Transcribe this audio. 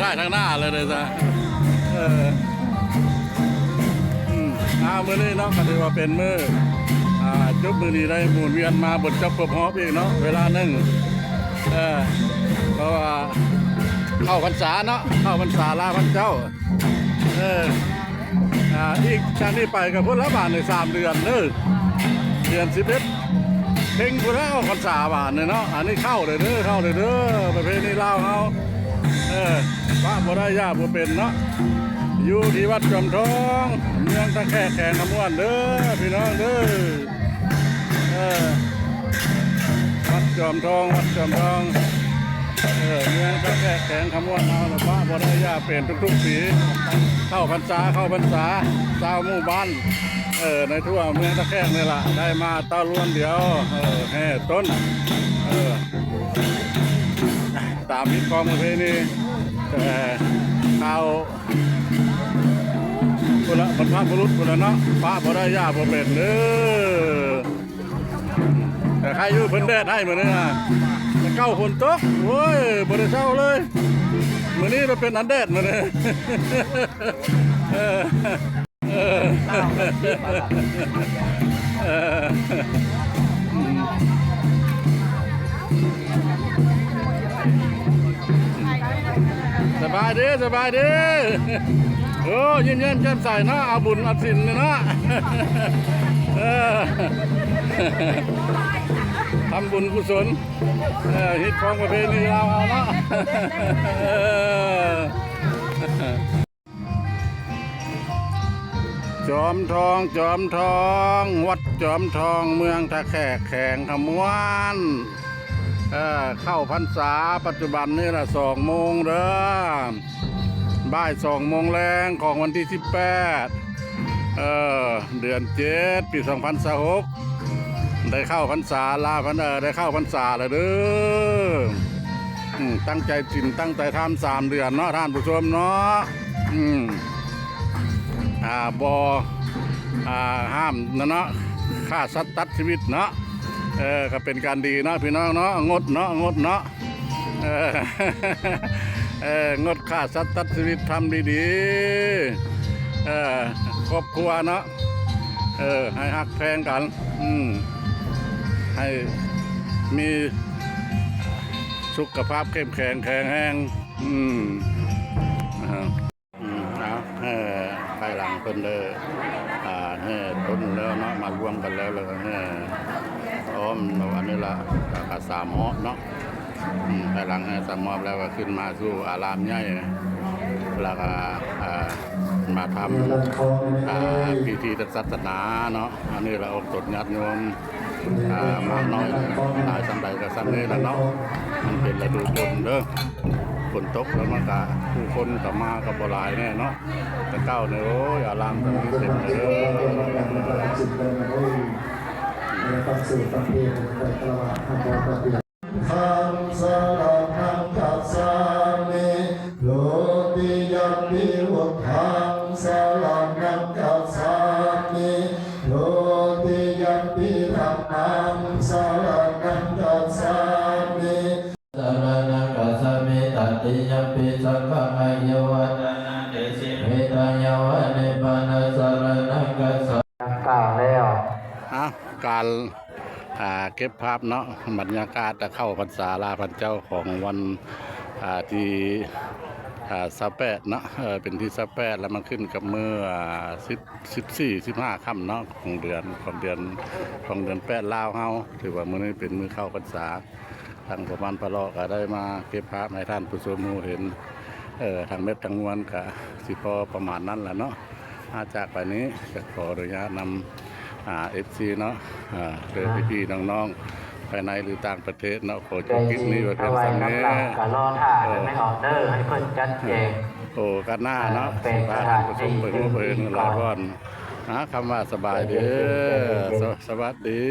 ถ่ายทางหน้าเลยเลยจ้ะมื้อนี้เนาะก็ถือว่าเป็นมื้อจุบมื้อนี้ได้หมุนเวียนมาบนจับกบฮอบอีกเนาะเวลาหนึ่งเพราะว่าเข้าพรรษาเนาะเข้าพรรษาลาพระเจ้าอีกจากนี้ไปกับพุทธบาทใน3 เดือนเดือน11เพ่งพุทธเข้าพรรษาบาทเนี่ยเนาะอันนี้เข้าเลยเข้าเลยประเพณีลาวเขาพระบ่ได้ยากบ่เป็นเนาะอยู่ที่วัดจอมทองเมืองตะแคกแข่งขมวนพี่น้องวัดจอมทองเมืองตะแคกแข่งขมวนเอาพระบ่ได้ยากเป็นทุกปีเข้าพรรษาชาวหมู่บ้านในทั่วเมืองตะแคกนี่แหละได้มาเต้าล้วนเดียวแห่ต้นตามพิธีกรรมประเพณีข้าวคนละบรรพบุรุษคนละเนาะพระบ่ได้ยากบ่เป็นแต่ใครอยู่เพิ่นแดดให้มื้อนี้นะจะเก้าฝนตกโอ้ยบ่ได้เช้าเลยมื้อนี้เราเป็นอันแดดมื้อนี้สบายดีโอ้ยิ้มแย้มแจ่มใสเนาะเอาบุญเอาศีลเนาะทำบุญกุศลฮิตของประเพณีเราเอาเนาะจอมทองวัดจอมทองเมืองตะแคกแข่งขมวนเข้าพรรษาปัจจุบันนี่ละ2 โมงบ่าย2 โมงแรงของวันที่18เดือน7 ปี2026ได้เข้าพรรษาได้เข้าพรรษาเลยตั้งใจจินตั้งใจทำ3 เดือนเนาะท่านผู้ชมเนาะห้ามนะเนาะฆ่าสัตว์ตัดชีวิตเนาะก็เป็นการดีเนาะพี่น้องเนาะงดเนาะงดฆ่าสัตว์ตัดชีวิตทำดีๆครอบครัวเนาะให้ฮักแพงกันให้มีสุขภาพเข้มแข็งแรงภายหลังเพิ่นต้นแล้วเนาะมารวมกันแล้วเลยพร้อมวันนี้ละกับ3 หม้อเนาะภายหลัง3 หม้อแล้วก็ขึ้นมาสู่อารามใหญ่แล้วก็มาทำพิธีทางศาสนาเนาะอันนี้เราตรวจญาติโยมมาน้อยหลายสันใดกับสันนี้แล้วเนาะมันเป็นฤดูฝนฝนตกแล้วมันก็ผู้คนกับมากับบ่หลายแน่เนาะแต่เก้าเนี่ยโอ้ยอารามตรงนี้เต็มเลยทังสารนังกัสสามิโลติยัมปิวุธังสารนังกัสสามิโลติยัมปิธัมมังสารนังกัสสามิสารนังกัสสามิตติยัมปิสังฆังอายุวัฒนะเดสิเมตายาวะเนปานะสารนังกัสสามิกล่าวแล้วการเก็บภาพเนาะบรรยากาศจะเข้าพรรษาลาพระเจ้าของวันที่28เนาะเป็นที่28แล้วมันขึ้นกับเมื่อ14-15 ค่ำเนาะของเดือน8ลาวเฮาถือว่ามื้อนี้เป็นมื้อเข้าพรรษาทางประมาณพะเลาะก็ได้มาเก็บภาพให้ท่านผู้ชมเห็นทางเม็ดทางมวลก็สิพอประมาณนั้นแหละเนาะจากไปนี้จะขออนุญาตนำFC เนาะเดินพี่น้องๆภายในหรือต่างประเทศเนาะขอจบคลิปนี้ไว้เพียงเท่านี้การรอถ่ายไม่ออเดอร์ให้เพิ่นจัดแจงกันหน้าเนาะพาท่านผู้ชมไปรู้ไปเห็นหลายวันคำว่าสบายดีสวัสดี